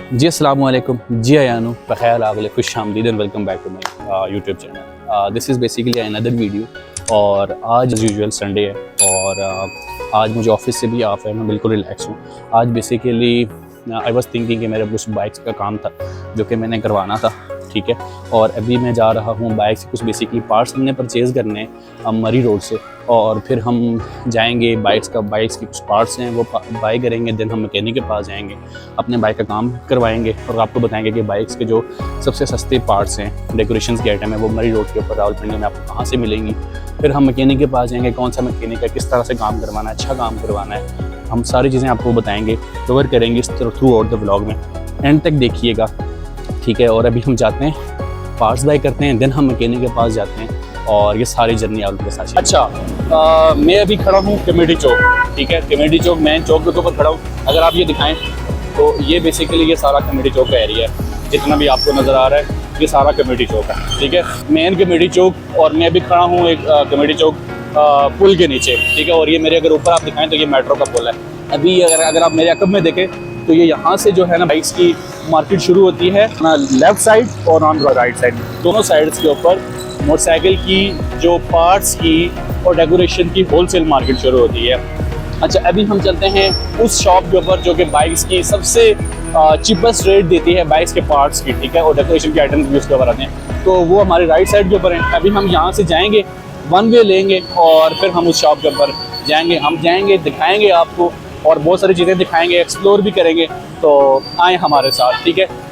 जी अस्सलाम वालेकुम जी आयानु बखैर आगले खुश आमदीद and welcome back to my YouTube channel. This is basically another video और आज एज़ यूजुअल संडे है और आज मुझे ऑफिस से भी ऑफ है, मैं बिल्कुल रिलैक्स हूँ। आज बेसिकली आई वाज थिंकिंग कि मेरे कुछ बाइक्स का काम था जो कि मैंने करवाना था, ठीक है। और अभी मैं जा रहा हूँ बाइक से कुछ बेसिकली पार्ट्स हमने परचेज़ करने हैं मरी रोड से, और फिर हम जाएंगे बाइक्स के कुछ पार्ट्स हैं वो बाई करेंगे, देन हम मैकेनिक के पास जाएंगे, अपने बाइक का काम करवाएंगे और आपको बताएंगे कि बाइक्स के जो सबसे सस्ते पार्ट्स हैं, डेकोरेशंस के आइटम है, वो मरी रोड के ऊपर रावलपिंडी में आपको कहाँ से मिलेंगी। फिर हम मैकेनिक के पास जाएंगे, कौन सा मैकेनिक है, किस तरह से काम करवाना है, अच्छा काम करवाना है, हम सारी चीज़ें आपको बताएंगे, कवर करेंगे इस तरह थ्रू आउट द व्लॉग में, एंड तक देखिएगा, ठीक है। और अभी हम जाते हैं पार्ट्स बाई करते हैं, देन हम मैकेनिक के पास जाते हैं और ये सारी जर्नी आप लोगों के साथ। अच्छा, मैं अभी खड़ा हूँ कमेटी चौक, ठीक है। कमेटी चौक मेन चौक के ऊपर खड़ा हूँ। अगर आप ये दिखाएं तो ये बेसिकली ये सारा कमेटी चौक का एरिया है, जितना भी आपको नज़र आ रहा है ये सारा कमेटी चौक है, ठीक है, मेन कमेटी चौक। और मैं अभी खड़ा हूँ एक कमेटी चौक पुल के नीचे, ठीक है। और ये मेरे अगर ऊपर आप दिखाएं तो ये मेट्रो का पुल है। अभी अगर आप मेरे अकब में देखें तो ये यहाँ से जो है ना बाइक्स की मार्केट शुरू होती है लेफ़्ट साइड और ऑन राइट साइड, दोनों साइड्स के ऊपर मोटरसाइकिल की जो पार्ट्स की और डेकोरेशन की होलसेल मार्केट शुरू होती है। अच्छा, अभी हम चलते हैं उस शॉप के ऊपर जो कि बाइक्स की सबसे चीपेस्ट रेट देती है बाइक्स के पार्ट्स की, ठीक है, और डेकोरेशन के आइटम्स भी उसके ऊपर आते हैं, तो वो हमारे राइट साइड के ऊपर हैं। अभी हम यहाँ से जाएंगे, वन वे लेंगे और फिर हम उस शॉप के ऊपर जाएंगे। हम जाएंगे, दिखाएंगे आपको और बहुत सारी चीज़ें दिखाएंगे, एक्सप्लोर भी करेंगे, तो आए हमारे साथ, ठीक है।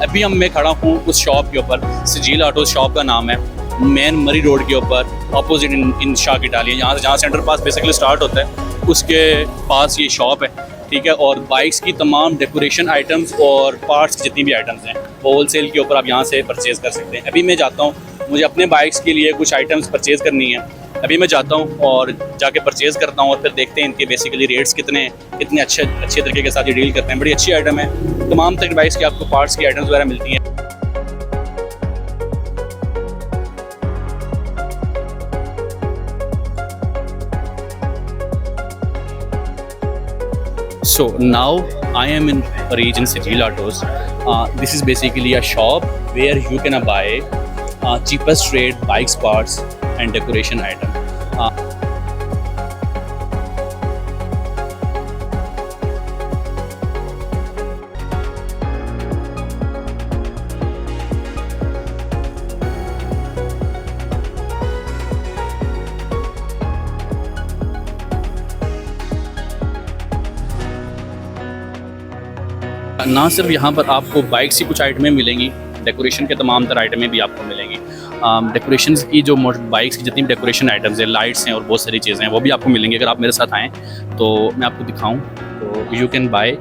अभी मैं खड़ा हूँ उस शॉप के ऊपर, सजील ऑटो शॉप का नाम है, मेन मरी रोड के ऊपर ऑपोजिट इन शाह की टाली है, जहाँ सेंटर पास बेसिकली स्टार्ट होता है उसके पास ये शॉप है, ठीक है। और बाइक्स की तमाम डेकोरेशन आइटम्स और पार्ट्स जितनी भी आइटम्स हैं वो होलसेल के ऊपर आप यहाँ से परचेज़ कर सकते हैं। अभी मैं जाता हूँ, मुझे अपने बाइक्स के लिए कुछ आइटम्स परचेज़ करनी है, अभी मैं जाता हूँ और जाके परचेज़ करता हूँ और फिर देखते हैं इनके बेसिकली रेट्स कितने अच्छे तरीके के साथ ये डील करते हैं। बड़ी अच्छी आइटम है, तमाम तरह की बाइक्स की आपको पार्ट्स की आइटम्स वगैरह मिलती हैं। So now I am in region Sejil Autos. This is basically a shop where you can buy cheapest rate bikes parts and decoration item. ना सिर्फ यहाँ पर आपको बाइक्स की कुछ आइटमें मिलेंगी, डेकोरेशन के तमाम तरह आइटमें भी आपको मिलेंगी। डेकोरेशन की जो बाइक्स की जितनी भी डेकोरेशन आइटम्स हैं, लाइट्स हैं और बहुत सारी चीज़ें हैं वो भी आपको मिलेंगी। अगर आप मेरे साथ आएँ तो मैं आपको दिखाऊँ तो यू कैन बाय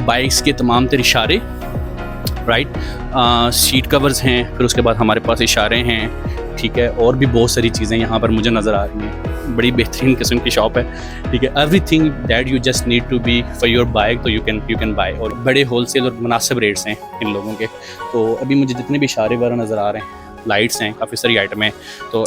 बाइक्स के तमाम तरह इशारे, राइट, सीट कवर्स हैं, फिर उसके बाद हमारे पास इशारे हैं, ठीक है, और भी बहुत सारी चीज़ें यहाँ पर मुझे नज़र आ रही हैं। बड़ी बेहतरीन किस्म की शॉप है, ठीक है। Everything that you just need to be for your bike, तो यू कैन बाय, और बड़े होलसेल और मुनासिब रेट्स हैं इन लोगों के। तो अभी मुझे जितने भी इशारे वगैरह नज़र आ रहे हैं, लाइट्स हैं, काफ़ी सारी आइटम हैं, तो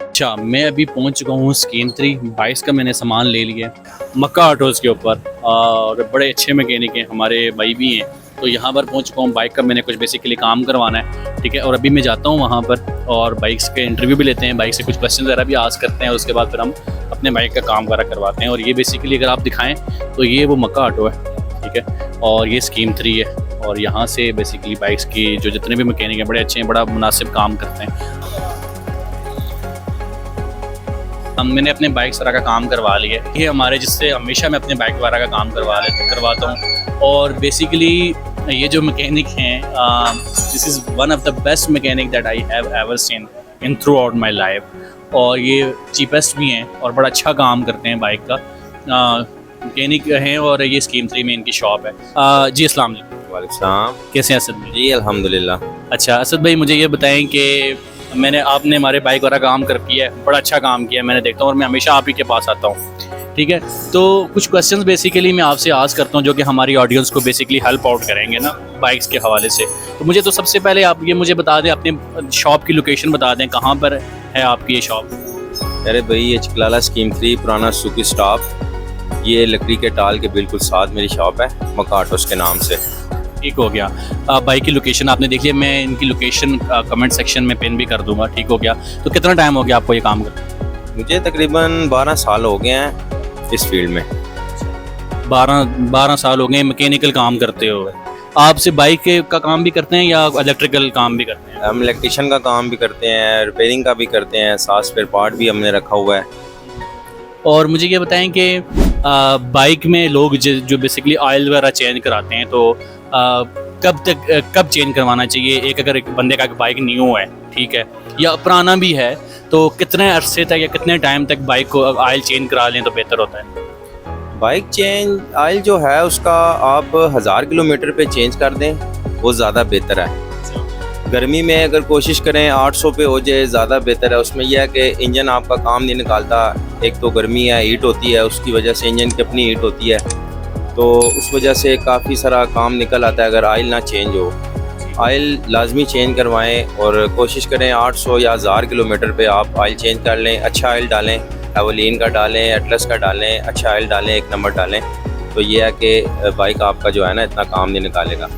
अच्छा, मैं अभी पहुंच चुका हूँ स्कीम 3 बाइक्स का मैंने सामान ले लिया मक्का ऑटोज़ के ऊपर, और बड़े अच्छे मैकेनिक हैं, हमारे भाई भी हैं, तो यहाँ पर पहुंच चुका हूँ। बाइक का मैंने कुछ बेसिकली काम करवाना है, ठीक है, और अभी मैं जाता हूँ वहाँ पर और बाइक्स के इंटरव्यू भी लेते हैं, बाइक से कुछ क्वेश्चन वगैरह भी आस्क करते हैं, उसके बाद फिर हम अपने बाइक का काम वगैरह करवाते हैं। और ये बेसिकली अगर आप दिखाएँ तो ये वो मक्का ऑटो है, ठीक है, और ये स्कीम 3 है, और यहाँ से बेसिकली बाइक्स की जो जितने भी मैकेनिक हैं बड़े अच्छे हैं, बड़ा मुनासिब काम करते हैं। मैंने अपने बाइक वगैरह का काम करवा लिया है, ये हमारे जिससे हमेशा मैं अपने बाइक वगैरह का काम करवाता हूँ। और बेसिकली ये जो मैकेनिक हैं, this is one of the best mechanic that I have ever seen in through out my life. और ये चीपेस्ट भी हैं और बड़ा अच्छा काम करते हैं बाइक का। मैकेनिक हैं और ये स्कीम 3 में इनकी शॉप है। जी अस्सलाम वालेकुम। वालेकुम। कैसे हैं असद भाई? जी अल्हम्दुलिल्लाह। अच्छा असद भाई, मुझे ये बताएं कि आपने हमारे बाइक वाला काम कर किया है, बड़ा अच्छा काम किया है, मैंने देखता हूँ और मैं हमेशा आप ही के पास आता हूँ, ठीक है। तो कुछ क्वेश्चंस बेसिकली मैं आपसे आस्क करता हूँ जो कि हमारी ऑडियंस को बेसिकली हेल्प आउट करेंगे ना बाइक्स के हवाले से। तो मुझे तो सबसे पहले आप ये मुझे बता दें, अपने शॉप की लोकेशन बता दें, कहाँ पर है आपकी ये शॉप? अरे भाई, ये चिकलाला स्कीम 3 पुराना सुकी स्टॉप, ये लकड़ी के टाल के बिल्कुल साथ मेरी शॉप है, मकाटोस के नाम से। ठीक हो गया। बाइक की लोकेशन आपने देख लिया, मैं इनकी लोकेशन कमेंट सेक्शन में पिन भी कर दूंगा, ठीक हो गया। तो कितना टाइम हो गया आपको ये काम करते? मुझे तकरीबन 12 साल हो गए हैं इस फील्ड में। 12 साल हो गए मैकेनिकल काम करते हो। आप सिर्फ बाइक का काम भी करते हैं या इलेक्ट्रिकल काम भी करते हैं? हम इलेक्ट्रिशियन का काम भी करते हैं, रिपेयरिंग का भी करते हैं, साथ स्पेयर पार्ट भी हमने रखा हुआ है। और मुझे ये बताएं कि बाइक में लोग जो बेसिकली ऑयल वगैरह चेंज कराते हैं, तो कब चेंज करवाना चाहिए? अगर एक बंदे का बाइक न्यू है, ठीक है, या पुराना भी है, तो कितने अरसे तक या कितने टाइम तक बाइक को ऑयल चेंज करा लें तो बेहतर होता है? बाइक चेंज ऑयल जो है उसका आप 1000 किलोमीटर पे चेंज कर दें, वो ज़्यादा बेहतर है। गर्मी में अगर कोशिश करें 800 पे हो जाए, ज़्यादा बेहतर है। उसमें यह है कि इंजन आपका काम नहीं निकालता, एक तो गर्मी है, हीट होती है, उसकी वजह से इंजन की अपनी हीट होती है, तो उस वजह से काफ़ी सारा काम निकल आता है अगर ऑयल ना चेंज हो। ऑयल लाजमी चेंज करवाएं और कोशिश करें 800 या 1000 किलोमीटर पे आप ऑयल चेंज कर लें। अच्छा ऑयल डालें, एवोलिन का डालें, एटलस का डालें, अच्छा ऑयल डालें, 1 नंबर डालें, तो ये है कि बाइक आपका जो है ना इतना काम नहीं निकालेगा।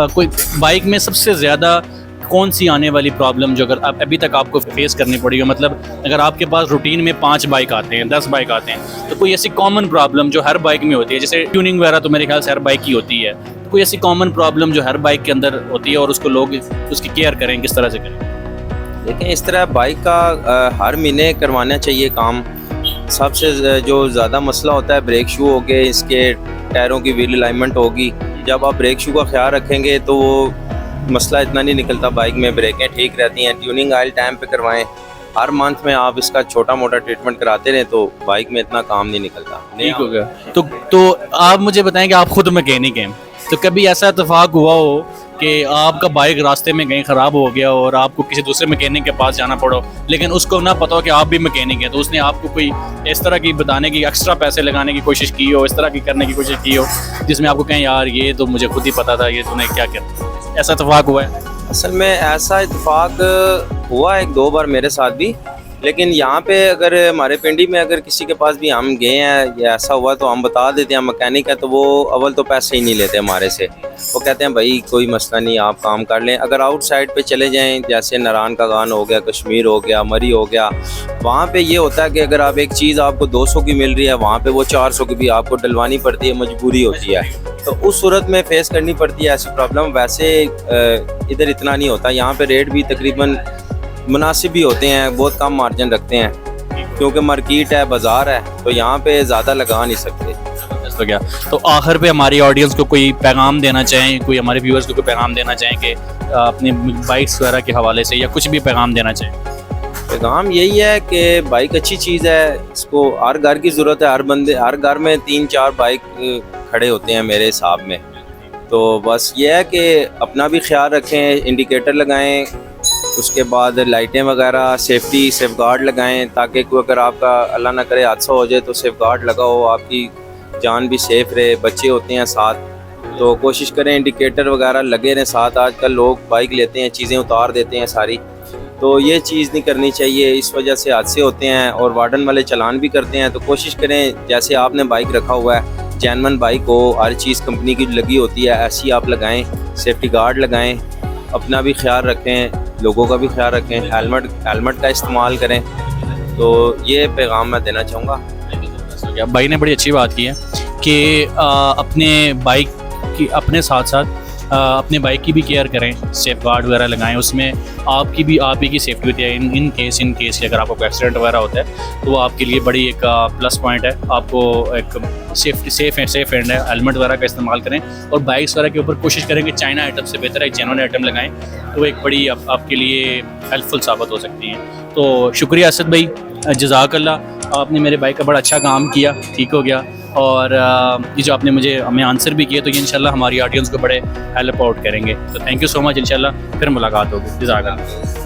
कोई बाइक में सबसे ज़्यादा कौन सी आने वाली प्रॉब्लम जो अगर अभी तक आपको फेस करनी पड़ी हो, मतलब अगर आपके पास रूटीन में 5 बाइक आते हैं, 10 बाइक आते हैं, तो कोई ऐसी कॉमन प्रॉब्लम जो हर बाइक में होती है, जैसे ट्यूनिंग वगैरह तो मेरे ख्याल से हर बाइक की होती है, तो कोई ऐसी कॉमन प्रॉब्लम जो हर बाइक के अंदर होती है और उसको लोग उसकी केयर करें, किस तरह से करें? देखें, इस तरह बाइक का हर महीने करवाना चाहिए काम। सबसे जो ज़्यादा मसला होता है ब्रेक शू हो गए, इसके टायरों की व्हील अलाइनमेंट होगी। जब आप ब्रेक शू का ख्याल रखेंगे तो वो मसला इतना नहीं निकलता, बाइक में ब्रेकें ठीक रहती हैं। ट्यूनिंग ऑयल टाइम पे करवाएं, हर मंथ में आप इसका छोटा मोटा ट्रीटमेंट कराते रहें तो बाइक में इतना काम नहीं निकलता। ठीक हो गया। तो आप मुझे बताएं कि आप खुद मैकेनिक हैं, तो कभी ऐसा इत्तेफाक हुआ हो कि आपका बाइक रास्ते में कहीं ख़राब हो गया और आपको किसी दूसरे मैकेनिक के पास जाना पड़ो, लेकिन उसको ना पता हो कि आप भी मैकेनिक हैं, तो उसने आपको कोई इस तरह की बताने की, एक्स्ट्रा पैसे लगाने की कोशिश की हो, इस तरह की करने की कोशिश की हो, जिसमें आपको कहें यार ये तो मुझे खुद ही पता था, ये तूने क्या किया? ऐसा इत्तेफाक हुआ है? असल में ऐसा इत्तेफाक हुआ 1-2 बार मेरे साथ भी, लेकिन यहाँ पे अगर हमारे पिंडी में अगर किसी के पास भी हम गए हैं या ऐसा हुआ तो हम बता देते हैं मैकेनिक है, तो वो अव्वल तो पैसे ही नहीं लेते हमारे से। वो कहते हैं भाई कोई मसला नहीं, आप काम कर लें। अगर आउटसाइड पे चले जाएं, जैसे नारायण का गान हो गया, कश्मीर हो गया, मरी हो गया, वहाँ पे ये होता है कि अगर आप एक चीज़ आपको 200 की मिल रही है, वहाँ पे वो 400 की भी आपको डलवानी पड़ती है, मजबूरी होती है, तो उस सूरत में फेस करनी पड़ती है ऐसी प्रॉब्लम। वैसे इधर इतना नहीं होता, यहाँ पे रेट भी तकरीबन मुनासिब ही होते हैं, बहुत कम मार्जिन रखते हैं क्योंकि मार्केट है, बाज़ार है, तो यहाँ पे ज़्यादा लगा नहीं सकते। हो गया। तो आखिर पे हमारी ऑडियंस को कोई पैगाम देना चाहें, कोई हमारे व्यूअर्स को कोई पैगाम देना चाहें कि अपने बाइक्स वगैरह के हवाले से, या कुछ भी पैगाम देना चाहें? पैगाम यही है कि बाइक अच्छी चीज़ है, इसको हर घर की ज़रूरत है। हर घर में 3-4 बाइक खड़े होते हैं मेरे हिसाब में। तो बस ये है कि अपना भी ख्याल रखें, इंडिकेटर लगाएं, उसके बाद लाइटें वगैरह सेफ्टी सेफ गार्ड लगाएँ, ताकि कोई अगर आपका अल्लाह ना करे हादसा हो जाए तो सेफ गार्ड लगाओ, आपकी जान भी सेफ रहे। बच्चे होते हैं साथ, तो कोशिश करें इंडिकेटर वगैरह लगे रहें साथ। आजकल लोग बाइक लेते हैं, चीज़ें उतार देते हैं सारी, तो ये चीज़ नहीं करनी चाहिए, इस वजह से हादसे होते हैं और वार्डन वाले चालान भी करते हैं। तो कोशिश करें जैसे आपने बाइक रखा हुआ है, जेन्युइन बाइक हो, हर चीज़ कंपनी की लगी होती है ऐसी आप लगाएं, सेफ्टी गार्ड लगाएं, अपना भी ख्याल रखें, लोगों का भी ख्याल रखें, हेलमेट का इस्तेमाल करें। तो ये पैगाम मैं देना चाहूँगा। भाई ने बड़ी अच्छी बात की है कि अपने बाइक की अपने साथ साथ अपने बाइक की भी केयर करें, सेफ गार्ड वगैरह लगाएं, उसमें आपकी भी आप ही की सेफ्टी होती है। इन केस कि अगर आपको एक्सीडेंट वगैरह होता है तो वो आपके लिए बड़ी एक प्लस पॉइंट है। आपको एक सेफ हैंड है, हेलमेट वगैरह का इस्तेमाल करें और बाइक्स वगैरह के ऊपर कोशिश करें कि चाइना आइटम से बेहतर है जेन्युइन आइटम लगाएं, तो एक बड़ी आपके लिए हेल्पफुल साबित हो सकती हैं। तो शुक्रिया असद भाई, जज़ाकल्लाह, आपने मेरे बाइक का बड़ा अच्छा काम किया, ठीक हो गया। और ये जो आपने हमें आंसर भी किए, तो ये इंशाल्लाह हमारी ऑडियंस को बड़े हेल्प आउट करेंगे। तो थैंक यू सो मच, इंशाल्लाह फिर मुलाकात होगी। जज़ाकल्लाह।